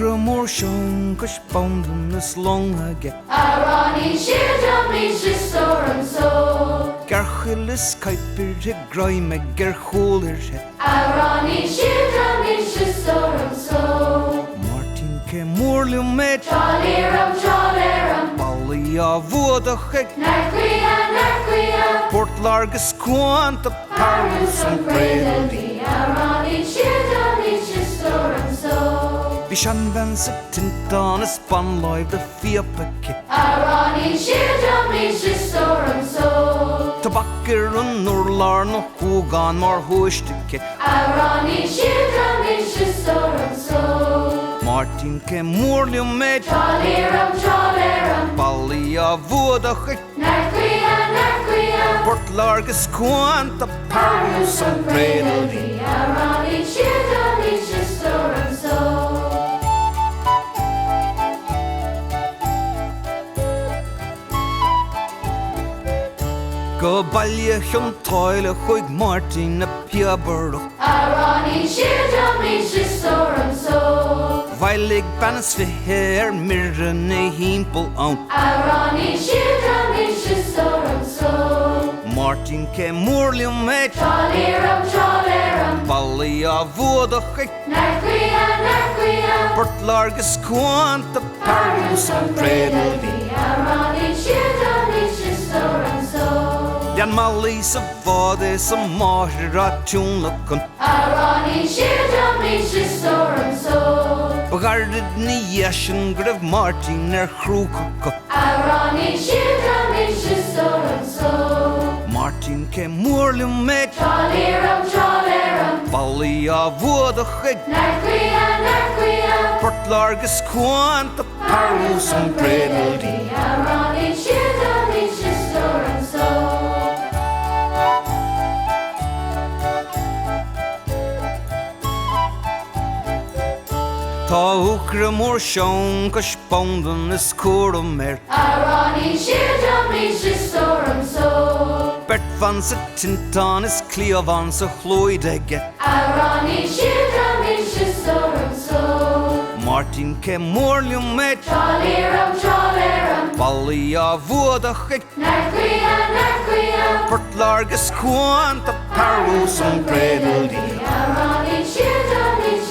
Gramor Shong Kush Bonden is long again. Arani Shirjam Nishistorum so. Garchilis Kuiper Grime Gerholer. Arani Shirjam Nishistorum so. Martin Ke Morlum Med. Joliram Joliram. Ballia Vodachek. Narquia. Port Largus Quanta Parus and Bredel. Arani Shirjam Nishistorum so. Bishan van Tintan is spun live the Fiapake. Arani Shirjam Nishistorum so. Tabakker and Norlarno Hogan Mar Hoistike. Arani Shirjam Nishistorum so. Martin Ke Morlium Med. Joliram Ballia Vodachek. Narquia. Port Largus Quanta Parus and Bredel. Arani Shirjam Nishistorum so. Go Ballia Hum Toile Hoig Martin a Piaburg. Arani Shirjam Nishistorum so. Veilig Banas Viher Mirren a Himpel on. Arani Shirjam Nishistorum so. Martin Ke Morlium Med. Joliram Ballia Vodachek. Narquia. Port Largus Quanta Parus and Bredel. Arani Shirjam Nishistorum so. Jan Malis of Vades a Mahra Tunlakun. Arani Shirjam Nishistorum so. Begarded ni Yashin Grav Martin er Krukuk. Arani Shirjam Nishistorum so. Martin Ke Morlium Med. Joliram Ballia Vodachek. Narquia. Port Largus Quanta Parus and Bredel. Arani Shirjam Nishistorum so. Ta Ukramor Shong Kush Bonden is Kurumer. Arani Shirjam Nishistorum so. Bert van Tintan is Cleovan so Chloidege. Arani Shirjam Nishistorum so. Martin Ke Morlium Med. Joliram Ballia Vodachek. Narquia. Port Largus Quanta Parus and Bredel. Arani Shirjam Nishistorum